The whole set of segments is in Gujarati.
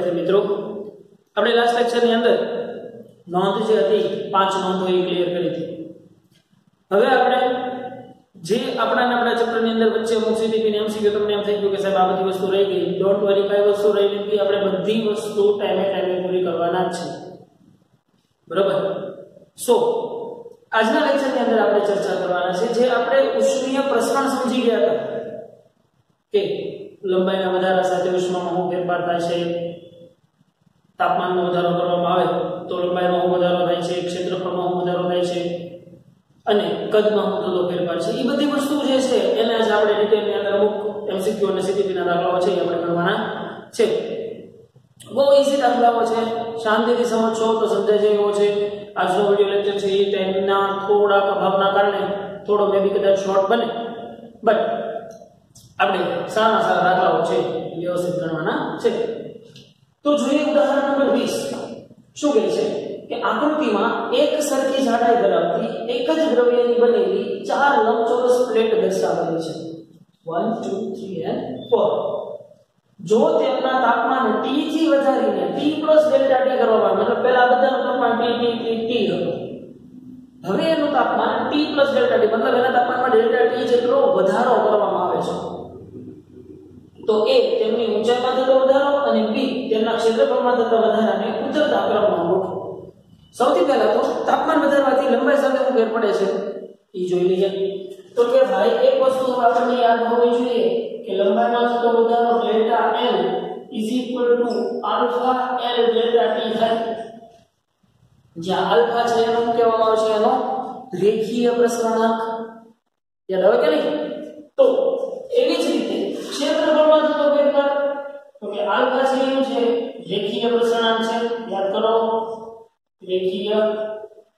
વિદ્યાર્થી મિત્રો, આપણે લાસ્ટ લેક્ચરની અંદર નોંધ જે હતી 5 નોંધો એ ક્લિયર કરી હતી. હવે આપણે જે આપણા ચેપ્ટરની અંદર વચ્ચે અમુક સીટીપી એમસીક્યુ તમને એમ થઈ ગયું કે સાહેબ આ બધી વસ્તુ રહી ગઈ, ડોન્ટ વરી, કઈ વસ્તુ રહી નથી, આપણે બધી વસ્તુ ટાઈમે પૂરી કરવાના જ છે. બરોબર. સો આજના લેક્ચરની અંદર આપણે ચર્ચા કરવાના છે જે આપણે ઉષ્મીય પ્રસરણ સમજી ગયા હતા કે લંબાઈના વધારા સાથે ઉષ્મામાં શું ફેરફાર થાય છે, તાપમાનમાં વધારો કરવામાં આવે તો લંબાઈમાં શું વધારો થાય છે, ક્ષેત્રફળમાં શું વધારો થાય છે અને કદમાં શું થતો ફેરફાર છે. એ બધી વસ્તુ જે છે એને જ આપણે ડિટેલની અંદર અમુક એમસીક્યુ અને સીટીપી ના દાખલાઓ છે એ આપણે કરવાના છે. બહુ ઈઝી દાખલાઓ છે, શાંતિથી સમજશો તો સમજાય જાય એવો છે. આજનો વિડિયો લેક્ચર છે એ ટાઈમના થોડાક અભાવના કારણે થોડો મે બી કદાચ શોર્ટ બને, બટ આપણે સારા દાખલાઓ છે વ્યવસ્થિત ગણવાના છે. તો જોઈએ ઉદાહરણ નંબર 20. શું કહે છે કે આકૃતિમાં એક સરખી જાડાઈ ધરાવતી એક જ દ્રવ્યની બનેલી 4 લંબચોરસ પ્લેટ દર્શાવેલી છે. 1 2 3 and 4. જો તેમના તાપમાન T થી વધારીને T + ડેલ્ટા T કરવામાં, મતલબ પહેલા બધાનું તાપમાન T હતું, હવે એનું તાપમાન T + ડેલ્ટા T, મતલબ એના તાપમાનમાં ડેલ્ટા T જેટલો વધારો કરવામાં આવે છે, તો A તેમની ઊંચાઈમાં થતો વધારો અને B તેમના ક્ષેત્રફળમાં થતા વધારાને ઉતરતા ક્રમમાં ગોઠવો. સૌથી પહેલા તો તાપમાન વધારવાથી લંબાઈ સાથે શું ફેર પડે છે એ જોઈ લઈએ. તો કે ભાઈ એક વસ્તુ આપણને યાદ હોવી જોઈએ કે લંબાઈમાં થતો વધારો delta L = alpha L delta T થાય. જ્યાં આલ્ફા છે એનો શું કહેવામાં આવે છે, એનો રેખીય પ્રસરણાંક. યાદ આવે કે નહીં? તો એવી જ રીતે ક્ષેત્રફળમાં થતો ફેરફાર, તો કે આલ્ફા છે એનું છે રેખીય પ્રસરણાંક છે, યાદ કરો રેખીય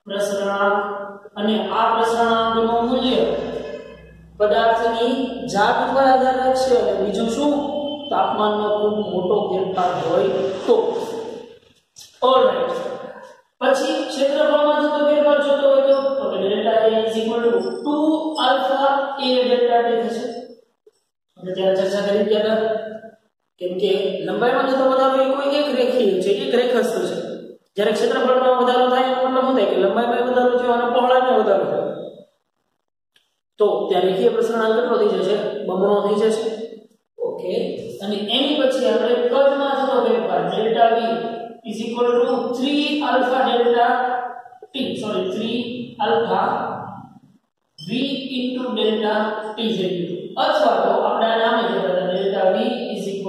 પ્રસરણાંક. અને આ પ્રસરણાંકનું મૂલ્ય પદાર્થની જાડ પર આધાર રાખશે અને બીજું શું, તાપમાનનો ખૂબ મોટો ફેરફાર હોય તો. ઓલરાઈટ. પછી ક્ષેત્રફળમાં થતો ફેરફાર જોતો હોય તો કે delta A = 2 alpha A delta T થશે. આપણે ત્યારે ચર્ચા કરી ગયા હતા કેમ કે લંબાઈમાં થતો વધારો એ કોઈ એક રેખીય છે, એક રેખાસ્થ છે. જ્યારે ક્ષેત્રફળમાં વધારો થાય એનો મતલબ શું થાય કે લંબાઈમાં વધારો થયો અને પહોળાઈમાં વધારો થયો, તો ત્યાં રેખીય પ્રસરણાંક કેટલો થઈ જશે, બમણો થઈ જશે. ઓકે. અને એની પછી આપણે કદમાં થતો ફેરફાર delta V = 3 alpha delta T, sorry 3 alpha V * delta T જેટલું, અથવા તો આપણે આ નામે કહેતા હતા delta V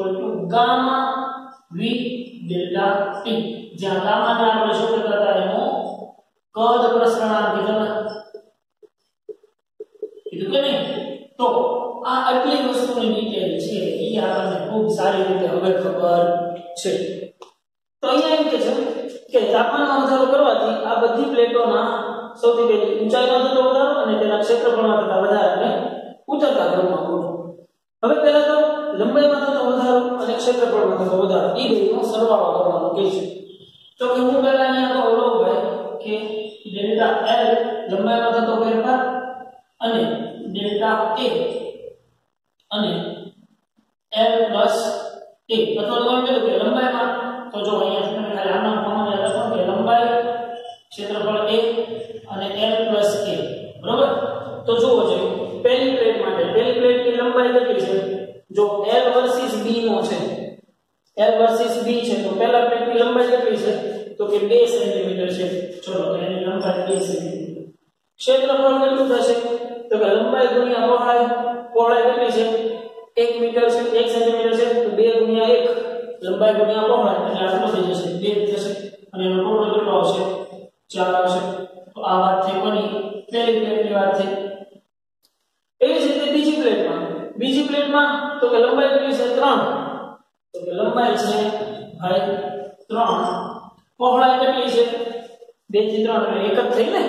= gamma V delta T, જ્યાં ગામાને આપણે શું કહેતા હતા, એનો કદ પ્રસરણાંક કીધું કે નહીં. તો આ આટલી વસ્તુની ડિટેલ છે એ આપણને ખૂબ સારી રીતે હવે ખબર છે. તો અહીંયા એમ કે છે કે તાપમાનમાં વધારો કરવાથી આ બધી પ્લેટોના સૌથી પહેલી ઊંચાઈમાં થતો વધારો અને તેના ક્ષેત્રફળમાં થતા વધારાને ઉતરતા ક્રમમાં ગોઠવો. હવે પહેલા તો લંબાઈમાં થતો વધારો અને ક્ષેત્રફળમાં થતો વધારો એ બેનો સરવાળો કરવાનો કહે છે. તો કે હું પહેલા અહીંયા તો ઓળો ભાઈ કે ડેલ્ટા L લંબાઈમાં થતો ફેરફાર અને ડેલ્ટા A અને L + A, અથવા તો એમ કહેવું કે લંબાઈમાં તો જો અહીંયા તમે ખાલી આના પ્રમાણે લખો કે લંબાઈ ક્ષેત્રફળ A અને L + A. બરોબર. તો જોવો જોઈએ પહેલી પ્લેટ માટે પહેલી પ્લેટની લંબાઈ કેટલી છે, જો L વર્સિસ B નો છે, L વર્સિસ B છે, તો પહેલા પ્લેટની લંબાઈ કેટલી છે, તો કે 2 સેન્ટીમીટર છે. ચલો તો એની લંબાઈ 2 સેન્ટીમીટર. ક્ષેત્રફળ કેટલું થશે, તો કે લંબાઈ ગુણ્યા પહોળાઈ, પહોળાઈ કેટલી છે 1 મીટર છે, 1 સેન્ટીમીટર છે, તો 2 × 1 લંબાઈ ગુણ્યા પહોળાઈ એટલે આટલો થઈ જશે 2 થશે. અને એનો ટોટલ કેટલો આવશે 4 આવશે. તો આ વાત થઈ કોની, પહેલી પ્લેટની વાત થઈ. એવી જ રીતે બીજી પ્લેટમાં તો કે લંબાઈ કેટલી છે 3, તો કે લંબાઈ છે ભાઈ 3, પહોળાઈ કેટલી છે 2 થી 3 એટલે એક જ થઈ ને,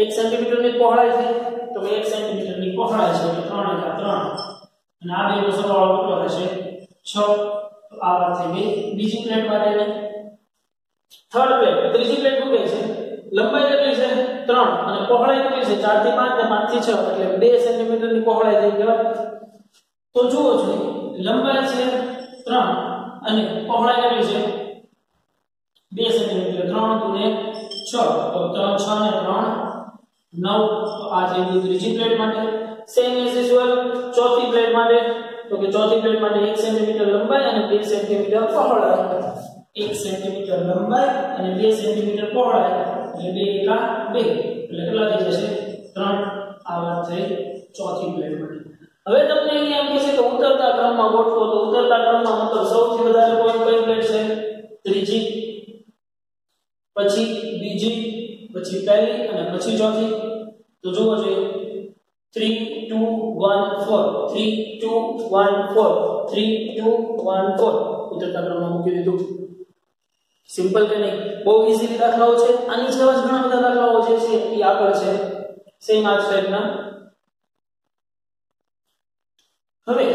1 સેન્ટીમીટરની પહોળાઈ થઈ, તો 1 સેન્ટીમીટરની પહોળાઈ છે એટલે 3 × 3 અને આ બેનો સરવાળો કેટલો થશે 6. તો આ વાત થઈ ગઈ બીજી પ્લેટ માટેની. થર્ડ પ્લેટ, ત્રીજી પ્લેટ શું કહે છે, લંબાઈ કેટલી છે 3 અને પહોળાઈ કેટલી છે 4 થી 5 અને 5 થી 6 એટલે 2 સેન્ટીમીટરની પહોળાઈ થઈ ગઈ. તો જુઓ છો લંબાઈ છે 3 અને પહોળાઈ કેટલી છે 2 સેન્ટીમીટર 3 દુને 6 તો 3 6 ને 3 9 તો આ થઈ ગયું ત્રીજી પ્લેટ માટે સેમ એઝ યુઝ્યુઅલ ચોથી પ્લેટ માટે તો કે ચોથી પ્લેટ માટે 1 સેન્ટીમીટર લંબાઈ અને 2 સેન્ટીમીટર પહોળાઈ 1 સેન્ટીમીટર લંબાઈ અને 2 સેન્ટીમીટર પહોળાઈ એટલે 2 એકા 2 એટલે કેટલા થઈ જશે 3 આ વાત થઈ ચોથી પ્લેટ માટે હવે તમને અહીંયા એમ કહે છે કે ઉતરતા ક્રમમાં ગોઠવો તો ઉતરતા ક્રમમાં મતલબ સૌથી વધારે પોઈન્ટ કઈ પ્લેટ છે ત્રીજી પછી બીજી પછી પહેલી અને પછી ચોથી તો જુઓ જોઈએ 3 2 1 4 3 2 1 4 3 2 1 4 ઉતરતા ક્રમમાં મૂકી દીધું સિમ્પલ કે નહીં બહુ ઈઝીલી દાખલાઓ છે આની જેવા જ ઘણા બધા દાખલાઓ જે છે એ આગળ છે સેમ આ ટાઈપના હવે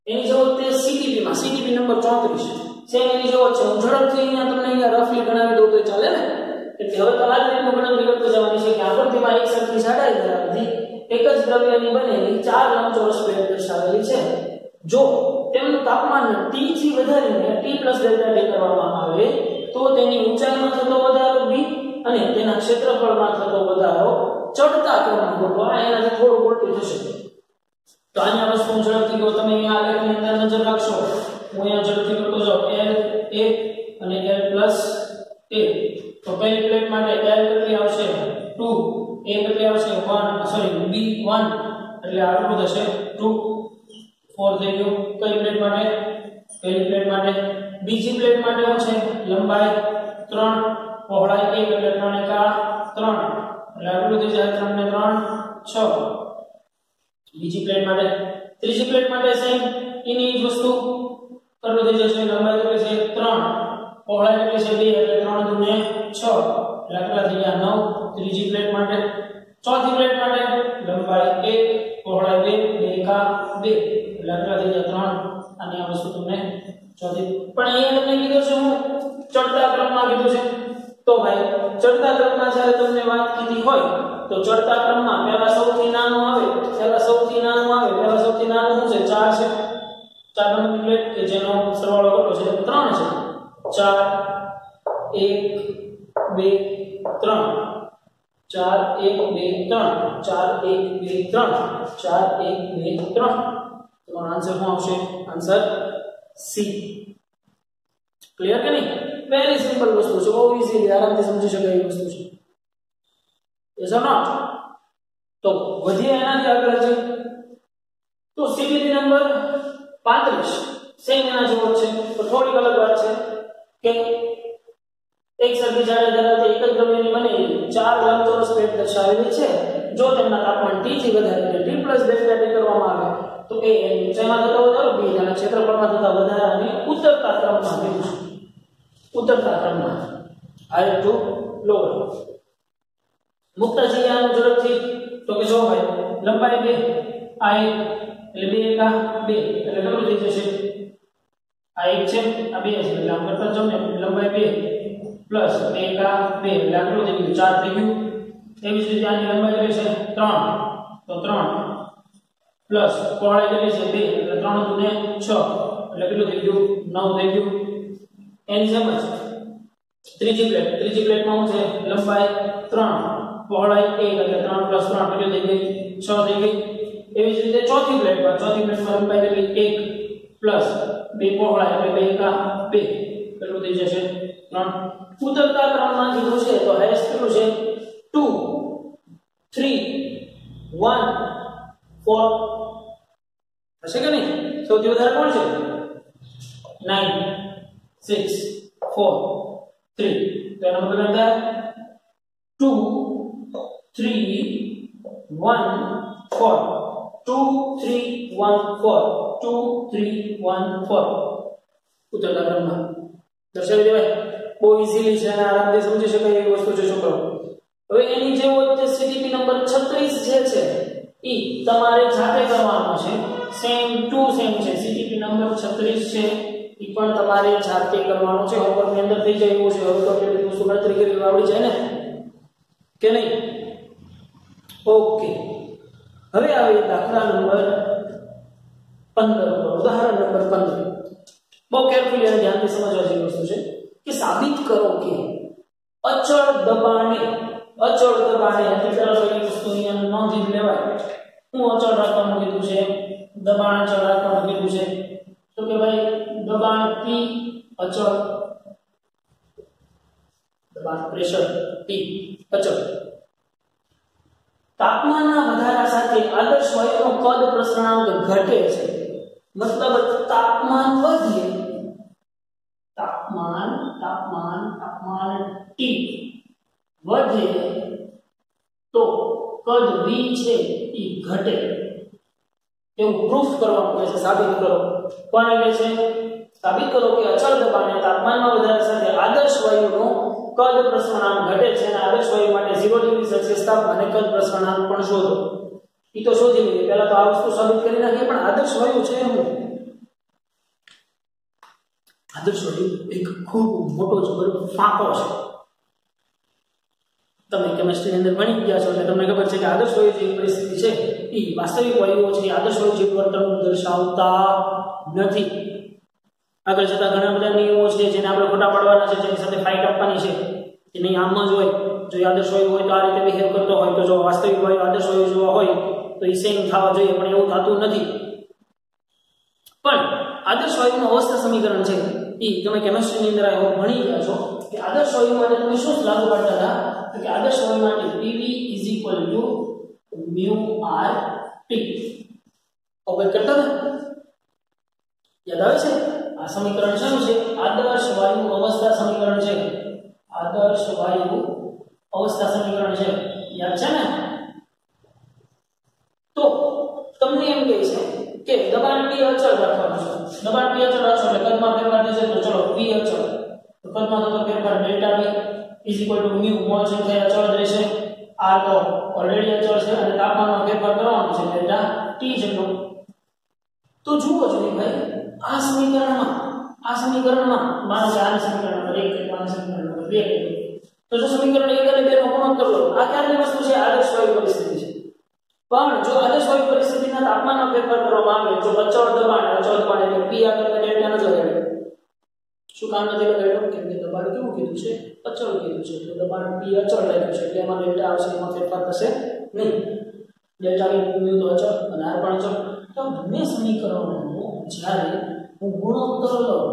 એની જેવો તે સીટીપી માં સીટીપી નંબર 34 સેમ એની જેવો છે હું ઝડપથી અહીંયા તમને અહીંયા રફલી ગણાવી દઉં તો ચાલે ને એટલે હવે તમારે રીતનું ગણતરી કરતો જવાની છે કે આકૃતિમાં એક સરખી જાડાઈ ધરાવતી એક જ દ્રવ્યની બનેલી 4 લંબચોરસ પ્લેટ દર્શાવેલી છે જો તેમનું તાપમાન T થી વધારીને T + ડેલ્ટા T કરવામાં આવે તો તેની ઊંચાઈમાં થતો વધારો v અને તેના ક્ષેત્રફળમાં થતો વધારો ચડતા ક્રમમાં ગોઠવો એનાથી થોડું ઉલટું થશે તો અહીંયા વસ્તુ ઝડપથી કહો તમે અહીંયા આલેખની અંદર નજર રાખશો હું અહીંયા ઝડપથી કરતો જાઉં L A અને L + A તો પહેલી પ્લેટ માટે L કેટલી આવશે 2 A કેટલી આવશે 1 સોરી B1 એટલે આટલું થશે 2 4 થઈ ગયું કઈ પ્લેટ માટે પહેલી પ્લેટ માટે બીજી પ્લેટ માટે શું છે લંબાઈ 3 પહોળાઈ 1 એટલે 3 એકા 3 એટલે આટલું થઈ જાય 3 ને 3 6 બીજી પ્લેટ માટે ત્રીજી પ્લેટ માટે સેમ એની જ વસ્તુ કેટલું થઈ જશે લંબાઈ કેટલી છે 3 પહોળાઈ કેટલી છે 2 એટલે 3 દુને 6 એટલે કેટલા થઈ ગયા 9 ત્રીજી પ્લેટ માટે ચોથી પ્લેટ માટે લંબાઈ 1 પહોળાઈ 2 એકા 2 એટલે કેટલા થઈ ગયા 3 અને આ વસ્તુ તમને ચોથી પણ અહીંયા તમને કીધું છે હું ચડતા ક્રમમાં કીધું છે તો ભાઈ ચડતા ક્રમમાં જ્યારે તમને વાત કીધી હોય તો ચડતા ક્રમમાં પહેલા સૌથી નાનું આવે પહેલા સૌથી નાનું શું છે 4 છે 4 નંબરની પ્લેટ કે જેનો સરવાળો કેટલો છે 3 છે 4 1 2 3 4 1 2 3 4 1 2 3 4 1 2 3 તો આન્સર શું આવશે આન્સર સી ક્લિયર કે નહીં વેરી સિમ્પલ વસ્તુ છે બહુ ઈઝીલી આરામથી સમજી શકાય એવી વસ્તુ છે યસ ઓર નોટ તો વધીએ એનાથી આગળ છે તો સીટીપી નંબર 35 સેમ એના જેવો છે તો થોડી અલગ વાત છે કે એક સરખી જાડાઈ ધરાવતી એક જ દ્રવ્યની બનેલી 4 લંબચોરસ પ્લેટ દર્શાવેલી છે જો તેમના તાપમાન T થી વધારીને T + ડેલ્ટા T કરવામાં આવે તો એ ઊંચાઈમાં થતો વધારો b અને ક્ષેત્રફળમાં થતા વધારાને ઉત્તરતા ક્રમમાં કીધું છે ઉત્તરતા ક્રમમાં હાયર ટુ લોઅર મુક્તા જઈએ આનું ઝડપથી તો કે જો ભાઈ લંબાઈ 2 આ 1 એટલે 2 એકા 2 એટલે કેટલું થઈ જશે આ 1 છે આ 2 છે એટલે આમ કરતા જાવ ને લંબાઈ 2 પ્લસ 2 એકા 2 એટલે આટલું થઈ ગયું 4 થઈ ગયું એવી જ રીતે આની લંબાઈ કેટલી છે 3 તો 3 પ્લસ પહોળાઈ કેટલી છે 2 એટલે 3 દુને 6 એટલે કેટલું થઈ ગયું 9 થઈ ગયું એની જેમ જ ત્રીજી પ્લેટમાં શું છે લંબાઈ 3 પહોળાઈ 1 એટલે 3 + 3 કેટલી થઈ ગઈ 6 થઈ ગઈ એવી જ રીતે ચોથી પ્લેટમાં લંબાઈ કેટલી 1 પ્લસ 2 પહોળાઈ એટલે 2 એકા 2 કેટલું થઈ જશે 3 ઉતરતા ક્રમમાં કીધું છે તો હાઈએસ્ટ કેટલું છે 2 3 1 4 હશે કે નહીં સૌથી વધારે કોણ છે 9 6 4 3 તો એનો મતલબ શું થાય 2 3 1 4 2 3 1 4 2 3 1 4 ઉતરતા ક્રમમાં દર્શાવી દેવાય બહુ ઈઝીલી છે અને આરામથી સમજી શકાય એવી વસ્તુ છે છોકરાઓ હવે એની જેવો તે સીટીપી નંબર 36 જે છે ઈ તમારે જાતે કરવાનો છે સેમ ટુ સેમ છે સીટીપી નંબર 36 છે ઈ પણ તમારે જાતે કરવાનો છે હોમવર્કની અંદર થઈ જાય એવું છે હવે તો કેટલી વસ્તુ ગણતરી કરી આવડી જાય ને કે નહીં ઓકે હવે આવે દાખલા નંબર 15 ઉપર ઉદાહરણ નંબર 15 બહુ કેરફુલી અને ધ્યાનથી સમજવા જેવી વસ્તુ છે કે સાબિત કરો કે અચળ દબાણે અત્યારે કઈ વસ્તુ અહીંયા નોંધી લેવાય હું અચળ રાખવાનું કીધું છે દબાણ અચળ રાખવાનું કીધું છે તો કે ભાઈ દબાણ P અચળ દબાણ પ્રેશર P અચળ તાપમાનના વધારા સાથે આદર્શ વાયુનો કદ પ્રસરણાંક ઘટે છે મતલબ તાપમાન વધે તાપમાન T વધે તો કદ V છે એ ઘટે એવું પ્રૂફ કરવાનું કહે છે સાબિત કરો કોને કહે છે સાબિત કરો કે અચળ દબાણે તાપમાનમાં વધારા સાથે આદર્શ વાયુનો કદ પ્રસરણાંક ઘટે છે અને આદર્શ વાયુ માટે 0 ડિગ્રી સેલ્સિયસ તાપમાને કદ પ્રસરણાંક પણ શોધો ઈ તો શોધી લઈએ પહેલા તો આ વસ્તુ સાબિત કરી નાખીએ પણ આદર્શ વાયુ છે એમ આદર્શ વાયુ એક ખૂબ મોટો જબર ફાંકો છે તમે કેમિસ્ટ્રી અંદર ભણી ગયા છો એટલે તમને ખબર છે કે આદર્શ વાયુ જે પરિસ્થિતિ છે એ વાસ્તવિક વાયુઓ છે આદર્શ વાયુ જે વર્તન દર્શાવતા નથી આગળ જતા ઘણા બધા નિયમો છે જેને આપણે ખોટા પાડવાના છે જેની સાથે ફાઇટ આપવાની છે કે નહીં આમ જ હોય જો આદર્શ વાયુ હોય તો આ રીતે બિહેવ કરતો હોય તો જો વાસ્તવિક વાયુ આદર્શ વાયુ જેવા હોય તો એ સેમ થવા જોઈએ પણ એવું થતું નથી પણ આદર્શ વાયુનું અવસ્થા સમીકરણ છે એ તમે કેમિસ્ટ્રીની અંદર આવો ભણી ગયા છો કે આદર્શ વાયુ માટે તમે શું લાગુ પાડતા હતા કે આદર્શ વાયુ માટે PV μ RT ઓકે કરતા હતા યાદ આવે છે આ સમીકરણ શું છે આદર્શ વાયુ અવસ્થા સમીકરણ છે આદર્શ વાયુ અવસ્થા સમીકરણ છે યાદ છે ને તો તમને એમ કહે છે કે દબાણ P અચળ રાખવાનું છે દબાણ P અચળ રાખશો એટલે કદમાં ફેરફાર થશે તો ચલો P અચળ તો કદમાં થતો ફેરફાર ડેલ્ટા V μ મોલ સંખ્યા અચળ રહેશે R તો ઓલરેડી અચળ છે અને તાપમાનમાં ફેરફાર કરવાનો છે ડેલ્ટા T જેટલો તો જુઓ છો ભાઈ આ સમીકરણમાં માનો કે આ સમીકરણ નંબર 1 કે આ સમીકરણ નંબર 2 તો જો સમીકરણ 1 અને 2 નો ગુણોત્તર કરો આ ક્યારની વસ્તુ છે આદર્શ વાયુ પરિસ્થિતિ છે પણ જો આદર્શ વાયુ પરિસ્થિતિના તાપમાનમાં ફેરફાર કરવામાં આવે જો અચળ દબાણ એટલે P આગળ ડેલ્ટા ન લગાડે શું કામ નથી લગાડ્યું કેમ કે દબાણ કેવું કીધું છે અચળ કીધું છે એટલે દબાણ P અચળ લખ્યું છે એટલે એમાં ડેલ્ટા આવશે એમાં ફેરફાર થશે નહીં ડેલ્ટા V તો અચળ અને R પણ અચળ તો બંને સમીકરણોનો જ્યારે હું ગુણોત્તર લઉં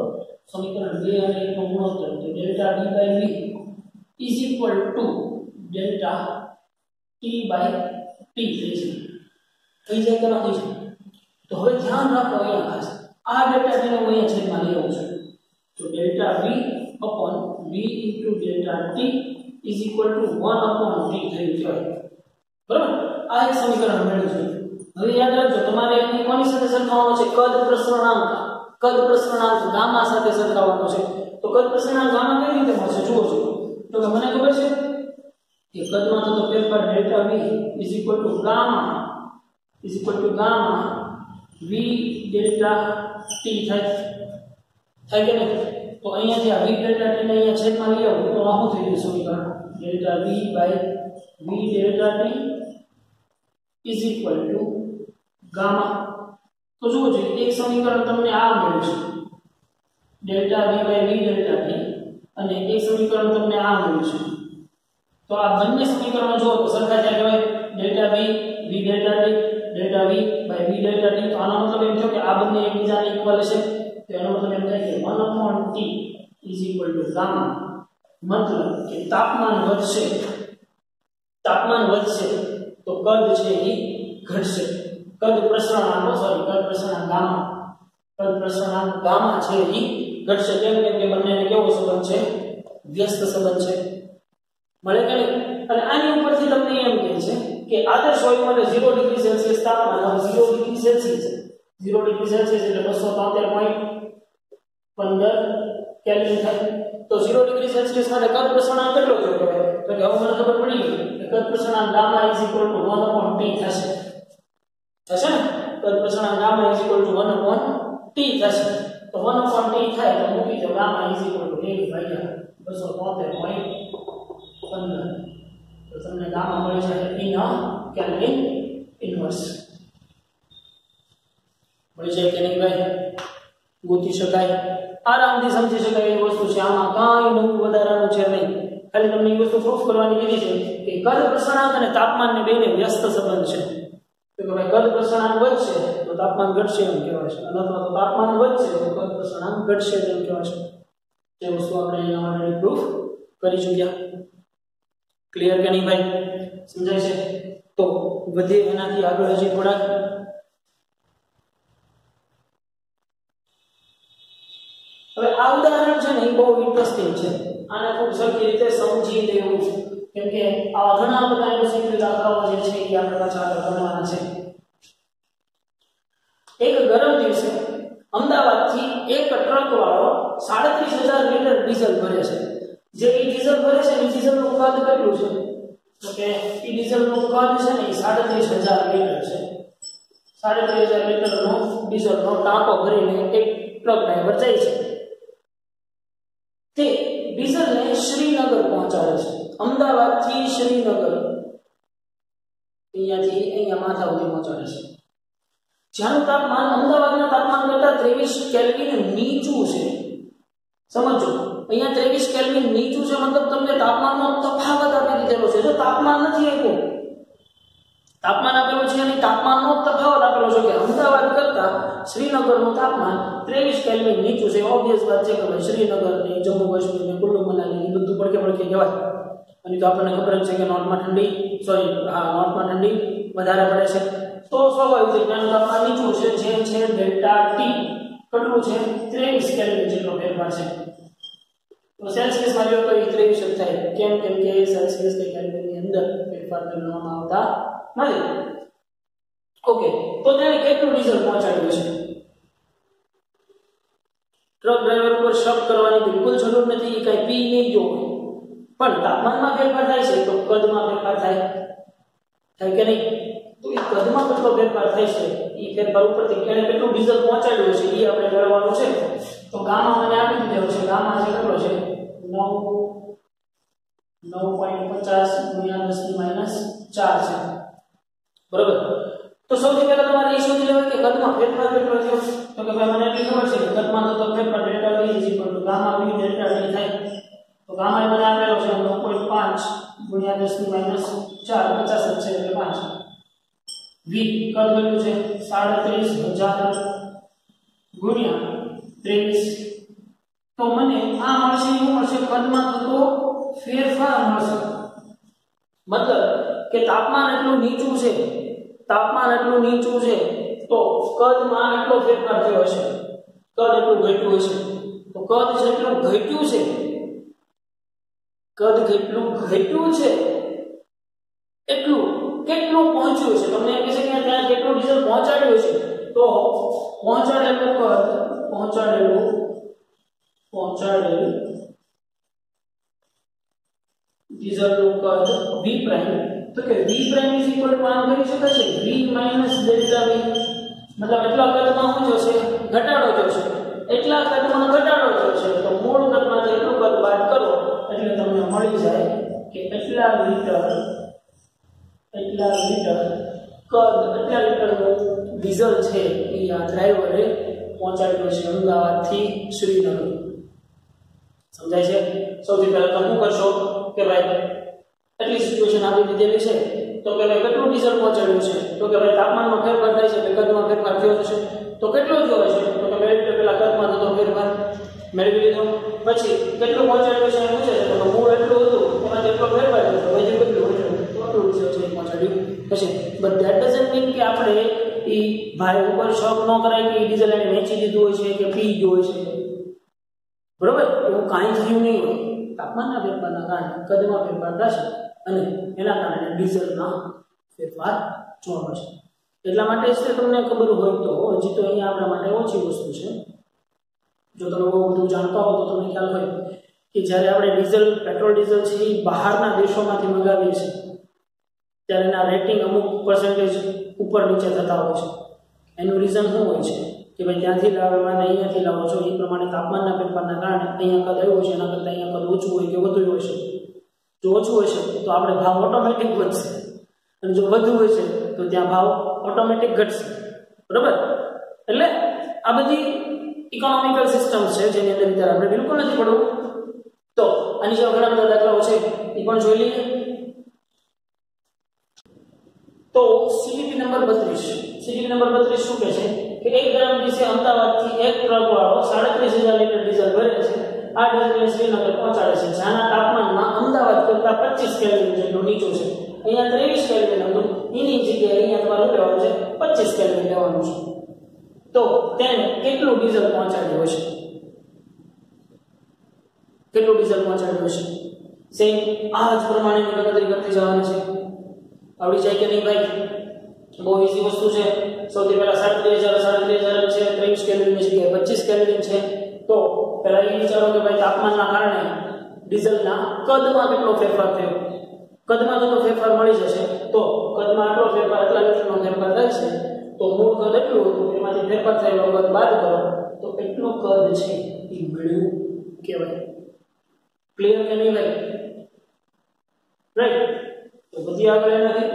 સમીકરણ 2 અને 1 નો ગુણોત્તર તો delta D by V is equal to delta T by T થઈ જાય કે નથી છે તો હવે ધ્યાન રાખો અહીંયા ખાસ આ ડેલ્ટા T ને હું અહીંયા છેદમાં લઈ આવું છું તો delta V upon V into delta T is equal to 1 upon T થઈ જાય બરાબર આ એક સમીકરણ મળ્યું છે હવે યાદ રાખજો તમારે એની કોની સાથે સરખાવવાનો છે કદ પ્રસરણાંક ગામા સાથે સરખાવવાનો છે તો કદ પ્રસરણાંક ગામા કેવી રીતે મળશે જુઓ છો તો કે મને ખબર છે કે કદમાં થતો ફેરફાર delta V is equal to gamma V delta T થાય કે નહીં તો અહીંયાથી આ V ડેલ્ટા T ને અહીંયા છેદમાં લઈ આવું તો આ શું થઈ ગયું સમીકરણ delta V by V delta T is equal to gamma તો જુઓ છો એક સમીકરણ તમને આ મળ્યું છે delta V by V delta T અને એક સમીકરણ તમને આ મળ્યું છે તો આ બંને સમીકરણો જો સરખા થાય કહેવાય delta V V delta T delta V by V delta T તો આનો મતલબ એમ થયો કે આ બંને એકબીજાને ઇક્વલ છે તો એનો મતલબ એમ થાય કે 1/T is equal to gamma મતલબ કે તાપમાન વધશે તો કદ છે એ ઘટશે કદ પ્રસરણાંક ગામા છે એ ઘટશે કેમ કે બંનેને કેવો સંબંધ છે વ્યસ્ત સંબંધ છે મળે કે નહીં અને આની ઉપરથી તમને એમ કહે છે કે આદર્શ વાયુ માટે 0 ડિગ્રી સેલ્સિયસ તાપમાન 0 ડિગ્રી સેલ્સિયસ એટલે 273.15 કેલ્વિન થાય તો 0 ડિગ્રી સેલ્સિયસ માટે કદ પ્રસરણાંક કેટલો થયો કહેવાય તો કે હવે મને ખબર પડી ગઈ કે કદ પ્રસરણાંક gamma is equal to 1/T થશે ને કદ પ્રસરણાંક gamma is equal to 1/T થશે તો 1/T થાય તો મૂકી દો ગામા is equal to 1/273.15 તો તમને ગામા મળી જશે ઇન કેલ્વિન ઇન્વર્સ હોય છે કે નહીં ભાઈ? ગોતી શકાય, આરામથી સમજી શકાય એવી વસ્તુ છે. આમાં કાંઈ નવું વધારાનું છે નહીં. ખાલી તમને એ વસ્તુ પ્રૂફ કરવાની કીધી છે કે કદ પ્રસરણાંક અને તાપમાનને બેને વ્યસ્ત સંબંધ છે. તો કે ભાઈ કદ પ્રસરણાંક વધશે તો તાપમાન ઘટશે એમ કહેવાય છે, અથવા તો તાપમાન વધશે તો કદ પ્રસરણાંક ઘટશે એમ કહેવાય છે. તે વસ્તુ આપણે અહીંયા ઓલરેડી પ્રૂફ કરી ચૂક્યા. ક્લિયર કે નહીં ભાઈ? સમજાય છે? તો વધીએ એનાથી આગળ હજી થોડાક. હવે આ ઉદાહરણ છે ને એ બહુ ઇન્ટરેસ્ટિંગ છે. આને ખૂબ સરખી રીતે સમજી લેવું, કેમ કે આ ઘણા બધા એમસીક્યુ દાખલાઓ જે છે એ આપણે પાછા આગળ ભણવાના છે. એક ગરમ દિવસે અમદાવાદથી એક ટ્રક વાળો 37,000 લીટર ડીઝલ ભરે છે. જે એ ડીઝલ ભરે છે એ ડીઝલનું કદ કેટલું છે? તો કે એ ડીઝલનું કદ છે ને એ 37,000 લીટર છે. 37,000 લીટરનો ડીઝલનો ટાંકો ભરીને એક ટ્રક ડ્રાઈવર જાય છે. તે ડીઝલને શ્રીનગર પહોંચાડે છે. અમદાવાદથી શ્રીનગર, અહીંયાથી અહીંયા માથા સુધી પહોંચાડે છે. જ્યાંનું તાપમાન અમદાવાદના તાપમાન કરતા 23 કેલ્વિન નીચું છે. સમજો, અહીંયા 23 કેલ્વિન નીચું છે, મતલબ તમને તાપમાનનો તફાવત આપી દીધેલો છે. જો તાપમાન નથી આપ્યું, તાપમાન આપેલું છે અને તાપમાનનો તફાવત આપેલો છે કે અમદાવાદ કરતા શ્રીનગરનું તાપમાન 23 કેલ્વિન નીચું છે. ઓબ્વિયસ વાત છે કે ભાઈ શ્રીનગર ને જમ્મુ કાશ્મીર ને કુલ્લુ મનાલી એ બધું પડકે કહેવાય. અને તો આપણને ખબર જ છે કે નોર્થમાં ઠંડી વધારે પડે છે. તો સ્વાભાવિક છે કે આનું તાપમાન નીચું છે, જે છે ડેલ્ટા ટી. કેટલું છે? 23 કેલ્વિન જેટલો ફેરફાર છે. તો સેલ્સિયસમાં જો તો 23 જ થાય. કેમ કે સેલ્સિયસ કે કેલ્વિનની અંદર ફેરફાર કરવામાં આવતા નથી. ઓકે, તો તેને કેટલું ડીઝલ પહોંચાડ્યું છે? ટ્રક ડ્રાઈવર ઉપર શક કરવાની બિલકુલ જરૂર નથી. એ કઈ પી નહીં ગયો, પણ તાપમાનમાં ફેરફાર થાય છે તો કદમાં ફેરફાર થાય કે નહીં? તો એ કદમાં કેટલો ફેરફાર થાય છે એ ફેરફાર ઉપરથી એને કેટલું ડીઝલ પહોંચાડ્યું છે એ આપણે મેળવવાનું છે. તો ગામા મને આપી દીધો છે. ગામા છે કેટલો છે? 9.50 × 10⁻⁴ છે. બરોબર. તો સૌથી પહેલા તમારે એ શોધી લેવાય કે કદમાં ફેરફાર કેટલો થયો. તો કે ભાઈ મને એટલી ખબર છે કે કદમાં થતો ફેરફાર delta V gamma V delta T થાય. તો ગામા મને આપેલો છે 9.5 × 10⁻⁴ 50 છે એટલે 5. V કદ કેટલું છે? 37,000 × 23. તો મને આ મળશે, શું મળશે? કદમાં થતો ફેરફાર મળશે. મતલબ કે તાપમાન એટલું નીચું છે, તો કદમાં એટલો ફેરફાર થયો હશે. કદ એટલું ઘટ્યું હશે. તો કદ જેટલું ઘટ્યું છે એટલું કેટલું પહોંચ્યું છે? તમને એમ કહે છે કે ત્યાં કેટલું ડીઝલ પહોંચાડ્યું છે. તો પહોંચાડેલું ડીઝલનું કદ V પ્રાઇમ. તો કે V પ્રાઇમ = આમ કરી શકાય છે V - ડેલ્ટા V. મતલબ એટલા કદમાં શું જશે? ઘટાડો જશે. એટલા કદમાં ઘટાડો જશે તો મૂળ કદમાં જેટલું કદ બાદ કરો એટલે તમને મળી જાય કે એટલા લીટર ડીઝલ છે એ આ ડ્રાઈવરે પહોંચાડ્યું છે અમદાવાદથી શ્રીનગર. સમજાય છે? સૌથી પહેલા તમે શું કરશો કે ભાઈ એટલી સિચ્યુએશન આપી દીધેલી છે તો કે ભાઈ કેટલું ડીઝલ પહોંચાડ્યું છે? તો કે ભાઈ તાપમાનમાં ફેરફાર થાય છે એટલે કદમાં ફેરફાર થયો છે. તો કેટલો થયો છે? તો કે મેળવી પેલા કદમાં થતો ફેરફાર મેળવી લીધો. પછી કેટલું પહોંચાડ્યું છે એ પૂછે છે. તો મૂળ એટલું હતું એમાં જેટલો ફેરફાર થયો તો હજી કેટલું પહોંચાડ્યું પછી. બટ ધેટ ડઝન્ટ મીન કે આપણે એ ભાઈ ઉપર શોખ ન કરાય કે ડીઝલ એને વેચી દીધું હોય છે કે પી ગયો હોય છે. બરોબર, એવું કાંઈ થયું નહીં હોય. તાપમાનના ફેરફારના કારણે કદમાં ફેરફાર થશે અને એના કારણે ડીઝલના ફેરફાર જોવા મળશે. એટલા માટે જ તમને ખબર હોય તો હજી તો અહીંયા આપણા માટે ઓછી વસ્તુ છે. જો તમે બહુ બધું જાણતા હો તો તમને ખ્યાલ હોય કે જ્યારે આપણે પેટ્રોલ ડીઝલ છે એ બહારના દેશોમાંથી મંગાવીએ છીએ ત્યારે એના રેટિંગ અમુક પર્સન્ટેજ ઉપર નીચે થતા હોય છે. એનું રીઝન શું હોય છે કે ભાઈ ત્યાંથી લાવવા અને અહીંયાથી લાવો છો એ પ્રમાણે તાપમાનના ફેરફારના કારણે અહીંયા કદ આવ્યું છે, એના કરતાં અહીંયા કદ ઓછું હોય કે વધુ હોય છે. જો ઓછું હોય છે તો આપણે ભાવ ઓટોમેટિક વધશે અને જો વધુ હોય છે તો ત્યાં ભાવ ઓટોમેટિક ઘટશે. બરાબર? એટલે આ બધી ઇકોનોમિકલ સિસ્ટમ્સ છે જેની અંદર વિચાર આપણે બિલકુલ નથી પડવું. તો આની જેવા ઘણા બધા દાખલાઓ છે એ પણ જોઈ લઈએ. તો સીડીપી નંબર 32 સીડીપી નંબર 32 શું કહે છે કે એક ગરમ દિવસે અમદાવાદથી એક ટ્રક વાળો 37000 લીટર ડીઝલ ભરે છે. આ ડીઝલને શ્રીનગર પહોંચાડે છે જ્યાંના તાપમાનમાં અમદાવાદ કરતા 25 કેલ્વિન જેટલું નીચું છે. અહીંયા 23 કેલ્વિન હતું, એની જગ્યાએ અહીંયા તમારે લેવાનું છે 25 કેલ્વિન લેવાનું છે. તો તેને કેટલું ડીઝલ પહોંચાડ્યું હશે? કેટલું ડીઝલ પહોંચાડ્યું હશે? સેમ આ જ પ્રમાણેની ગણતરી કરતી જવાની છે. આવડી જાય કે નહીં ભાઈ? બહુ ઈઝી વસ્તુ છે. સૌથી પહેલા 37000 છે, 23 કેલ્વિન ની જગ્યાએ 25 કેલ્વિન છે. તો પહેલા એ વિચારો કે ભાઈ તાપમાનના કારણે ડીઝલના કદમાં કેટલો ફેરફાર થયો. કદમાં કેટલો ફેરફાર મળી જશે. તો કદમાં આટલો ફેરફાર એટલા લીટરનો ફેરફાર થાય છે. તો મૂળ કદ એટલું હતું, એમાંથી ફેરફાર થયેલો કદ બાદ કરો તો કેટલું કદ છે એ મળ્યું કહેવાય. ક્લિયર કે નહીં ભાઈ? રાઈટ. તો બધી આગળ નથી.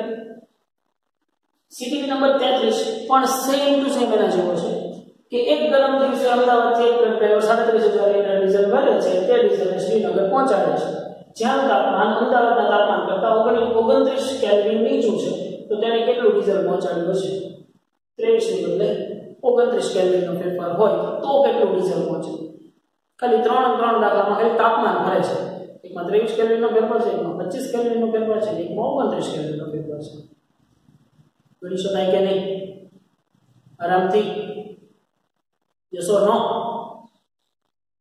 સીટીપી નંબર 33 પણ સેમ ટુ સેમ એના જેવો છે કે એક ગરમ દિવસે અમદાવાદથી એક ડ્રાઈવર 37000 લીટર ડીઝલ ભરે છે. તે ડીઝલને શ્રીનગર પહોંચાડે છે જ્યાં તાપમાન અમદાવાદના તાપમાન કરતા 29 કેલ્વિન નીચું છે. તો તેને કેટલું ડીઝલ પહોંચાડ્યું હશે? 23 ની બદલે 29 કેલ્વિનનો ફેરફાર હોય તો કેટલું ડીઝલ પહોંચે? ખાલી ત્રણ દાખલામાં ખાલી તાપમાન ભરે છે. એકમાં 23 કેલ્વિનનો ફેરફાર છે, એકમાં 25 કેલ્વિનનો ફેરફાર છે, એકમાં 29 કેલ્વિનનો ફેરફાર છે. ગણી શકાય કે નહીં? આરામથી યસ ઓર નો?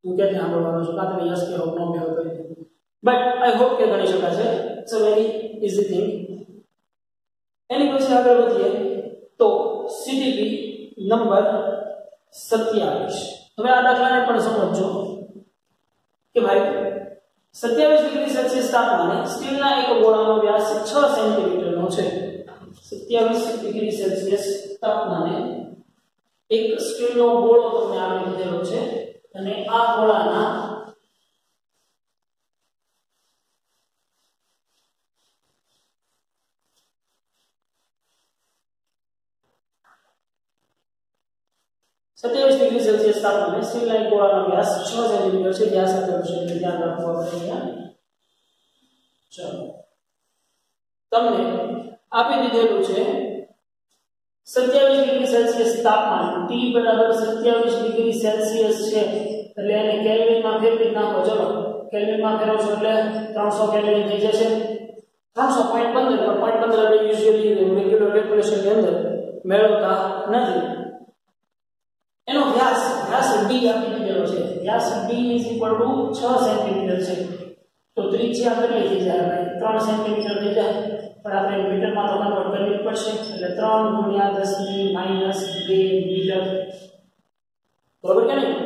તું ક્યાંથી સાંભળવાનો છો? કાં તમે યસ કે નો કે કહો. બટ આઈ હોપ કે ગણી શકાશે. It's a very easy thing. એની પછી આગળ વધીએ તો સીટીપી નંબર 27. હવે આ દાખલાને પણ સમજો કે ભાઈ 27 ડિગ્રી સેલ્સિયસ તાપમાને સ્ટીલના એક ગોળાનો વ્યાસ 6 સેન્ટીમીટરનો છે. 27 ડિગ્રી સેલ્સિયસ તાપમાને એક સ્ટીલનો ગોળો તમને આપી દીધેલો છે અને આ ગોળાના સત્યાવીસ ડિગ્રી સેલ્સિયસ તાપમાને સ્ટીલના એક ગોળાનો વ્યાસ 6 સેન્ટીમીટર છે. વ્યાસ આપેલો છે એટલે ધ્યાન રાખવું આપણે અહીંયા. ચાલો, તમને આપી દીધેલું છે 27 ડિગ્રી સેલ્સિયસ તાપમાન. T બરાબર 27 ડિગ્રી સેલ્સિયસ છે એટલે એને કેલ્વિનમાં ફેરવી નાખો. ચલો, કેલ્વિનમાં ફેરવશો એટલે 300 કેલ્વિન થઈ જશે. 300.15 આપણે યુઝ્યુઅલી રેગ્યુલર કેલ્ક્યુલેશનની અંદર મેળવતા નથી. એનો વ્યાસ d આપી દીધેલો છે. વ્યાસ d = 6 સેન્ટીમીટર છે. તો ત્રિજ્યા કેટલી થઈ જાય ભાઈ? 3 સેન્ટીમીટર થઈ જાય. પણ આપણે મીટરમાં તો કન્વર્ટ કરવી પડશે એટલે 3 × 10⁻² મીટર. બરોબર કે નહીં?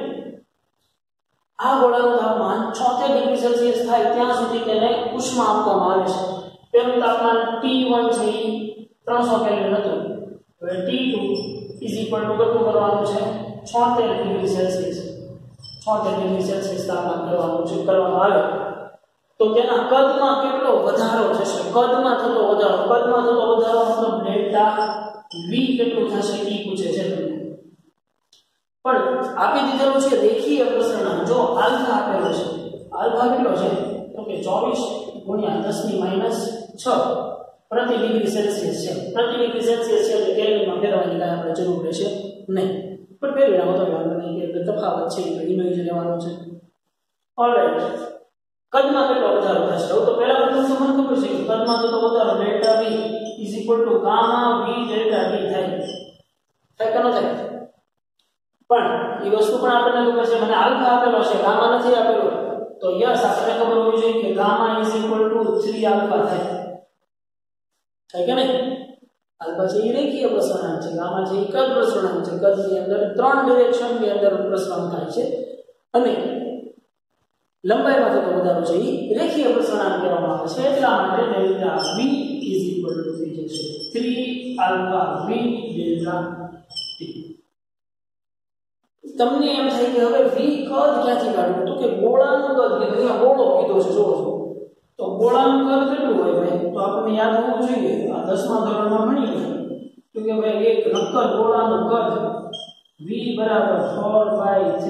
આ ગોળાનું તાપમાન 76 ડિગ્રી સેલ્સિયસ થાય ત્યાં સુધી તેને ઉષ્મા આપવામાં આવે છે. તેનું તાપમાન T1 છે એ 300 કેલ્વિન હતું. હવે T2 કેટલું કરવાનું છે? 76 ડિગ્રી સેલ્સિયસ. 76 ડિગ્રી સેલ્સિયસ તાપમાન કરવામાં આવે તો તેના કદમાં કેટલો વધારો થશે? કદમાં થતો વધારો મતલબ ડેલ્ટા V કેટલું થશે એ પૂછે છે તમને. પણ આપી દીધેલું છે રેખીય પ્રસરણાંક. જો આલ્ફા આપેલો છે, આલ્ફા કેટલો છે? તો કે 24 × 10⁻6 પ્રતિ ડિગ્રી સેલ્સિયસ છે. પ્રતિ ડિગ્રી સેલ્સિયસ છે એટલે કેલ્વિનમાં ફેરવવાની કાંઈ આપણે જરૂર રહેશે નહીં. પણ ફેરવી નાખો તો વાંધો નહીં કે તફાવત છે એટલે એનો જ લેવાનો છે. ઓલરાઈટ, કદમાં કેટલો વધારો થશે? તો પહેલા પ્રથમ તો મને ખબર છે કે કદમાં તો વધારો delta V = gamma V delta T થાય કે ન થાય? પણ એ વસ્તુ પણ આપણને ખબર છે. મને આલ્ફા આપેલો છે, ગામા નથી આપેલો. તો યસ, આપણને ખબર હોવી જોઈએ કે ગામા = 3 આલ્ફા થાય કે નહીં? આલ્ફા છે એ રેખીય પ્રસરણાંક છે, ગામા છે એ કદ પ્રસરણાંક છે. કદની અંદર 3 ડિરેક્શનની અંદર પ્રસરણ થાય છે અને લંબાઈમાં થતો વધારો છે એ રેખીય પ્રસરણાંક કહેવામાં આવે છે. એટલા માટે ડેલ્ટા V = થઈ જશે 3 આલ્ફા V ડેલ્ટા T. તમને એમ થાય કે હવે V કદ ક્યાંથી કાઢવું? તો કે ગોળાનું કદ કીધું, અહીંયા ગોળો કીધો છે. જોવો તો ગોળાનું કદ કેટલું હોય ભાઈ? તો આપણને યાદ હોવું જોઈએ, આ 10મા ધોરણમાં ભણી ગયા તો કે ભાઈ એક નક્કર ગોળાનું કદ v બરાબર 4/3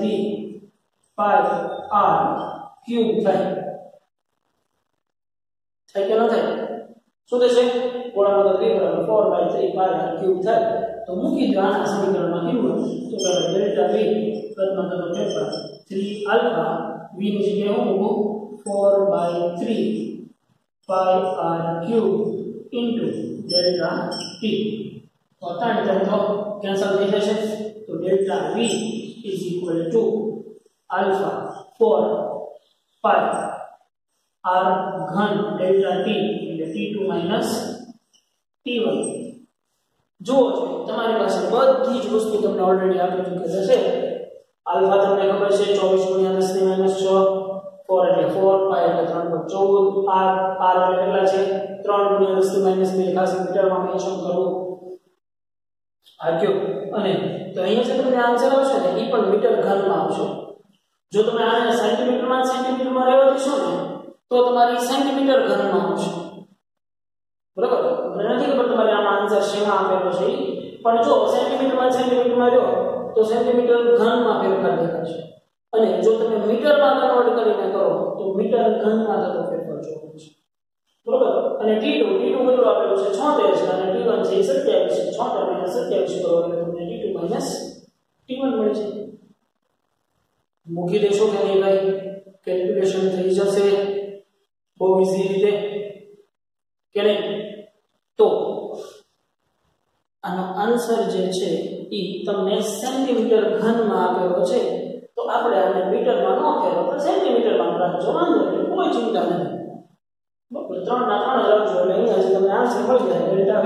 pi r ક્યુબ થાય કે ન થાય? શું થશે? ગોળાનો કદ v બરાબર 4/3 pi r ક્યુબ થાય. તો મૂકી દો આના સમીકરણમાં કેવું તો કે ડેલ્ટા v કદમાં થતો ફેરફાર 3 આલ્ફા v ની જગ્યાએ હું મૂકું 4/3 pi r cube into delta t. તો ત્રણ તો કેન્સલ થઈ જશે. તો delta v is equal to alpha 4 pi r ઘન delta t એટલે t2 minus t1. જો તમારી પાસે બધી જ વસ્તુ તમને ઓલરેડી આપી ચૂકેલ છે. આલ્ફા તમને ખબર છે 24 × 10 ની -6, 4 એટલે 4, pi એટલે 3/14, r એટલે કેટલા છે 3 × 10 ની -2 ખાસ મીટરમાં મેન્શન કરવું આ ક્યુબ. અને તો અહીંયા જે તમને આન્સર આવશે ને એ પણ મીટર ઘનમાં આવશે. જો તમે આને સેન્ટીમીટરમાં રહેવા દેશો ને તો તમારી સેન્ટીમીટર ઘનમાં આવશે. બરાબર? મને નથી ખબર તમારે આમાં આન્સર શેમાં આપેલો છે પણ જો સેન્ટીમીટરમાં રહ્યો તો સેન્ટીમીટર ઘનમાં ફેરફાર દેખાશે. અને જો તમે મીટરમાં કન્વર્ટ કરીને કરો તો મીટર ઘનમાં થતો ફેરફાર જોવા મળશે. બરાબર? અને t2 કેટલું આપેલું છે 76 છે અને t1 છે 27 છે. 76 - 27 કરો એટલે તમને t2 - t1 મળે છે. મૂકી દેશો કે નહીં ભાઈ? કેલ્ક્યુલેશન થઈ જશે બહુ ઈઝી રીતે કે નહીં? તો આનો આન્સર જે છે એ તમને સેન્ટીમીટર ઘનમાં આપેલો છે. તો આપણે આને મીટરમાં ન ફેરવો પણ સેન્ટીમીટરમાં રાખજો, વાંધો નહીં, કોઈ ચિંતા નથી. બરાબર? 3 ના 3 જ રાખજો એટલે અહીંયા જે તમને આન્સર મળી જાય ડેલ્ટા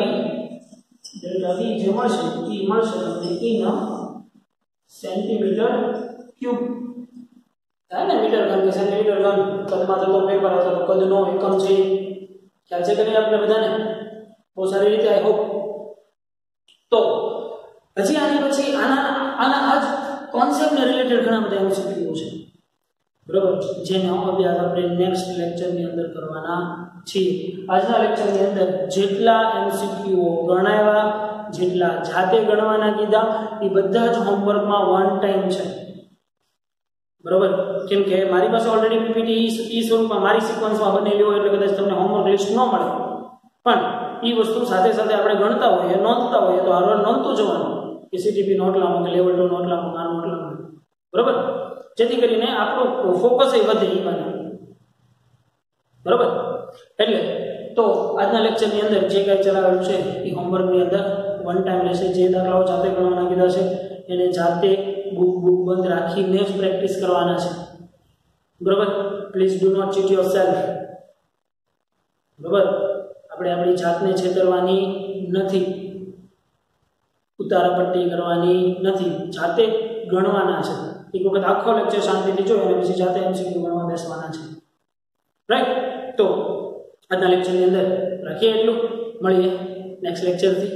v જે મળશે એ મળશે તમને ઇન સેન્ટીમીટર ક્યુબ. થાય ને મીટર ઘન કે સેન્ટીમીટર ઘન કદમાં થતો ફેરફાર હતો કદનો એકમ છે. ખ્યાલ છે કે નહીં આપણે બધાને? બહુ સારી રીતે આઈ હોપ. તો હજી આની પછી આના આજ કોન્સેપ્ટને રિલેટેડ ઘણા બધા એમસીક્યુ છે. બરાબર? જેનો અભ્યાસ આપણે નેક્સ્ટ લેક્ચરની અંદર કરવાના છીએ. આજના લેક્ચરની અંદર જેટલા એમસીક્યુઓ ગણાવ્યા, જેટલા જાતે ગણવાના કીધા એ બધા જ હોમવર્કમાં વન ટાઈમ છે. બરાબર? કેમ કે મારી પાસે ઓલરેડી પીપીટી ઈ સ્વરૂપમાં મારી સિક્વન્સમાં બનેલી હોય એટલે કદાચ તમને હોમવર્ક લિસ્ટ ન મળે. પણ એ વસ્તુ સાથે સાથે આપણે ગણતા હોઈએ, નોંધતા હોઈએ તો હારવાર નોંધતું જવાનું કે સીટીપી નોટ લાવો કે લેવલ 2 નોટ લાવો, આ નોટ લાવો. બરાબર? જેથી કરીને આપણું ફોકસ એ વધે એ બને. બરાબર? એટલે તો આજના લેક્ચરની અંદર જે કંઈ ચલાવેલું છે એ હોમવર્કની અંદર વન ટાઈમ રહેશે. જે દાખલાઓ જાતે ગણવાના કીધા છે એને જાતે બુક બંધ રાખીને જ પ્રેક્ટિસ કરવાના છે. બરાબર? Please do not cheat yourself. બરાબર? આપણે આપણી જાતને છેતરવાની નથી, ઉતારા પટ્ટી કરવાની નથી, જાતે ગણવાના છે. એક વખત આખો લેક્ચર શાંતિથી જોયો અને પછી જાતે એમસીક્યુ ગણવા બેસવાના છે. રાઈટ? તો આજના લેક્ચરની અંદર રાખીએ એટલું. મળીએ નેક્સ્ટ લેક્ચરથી.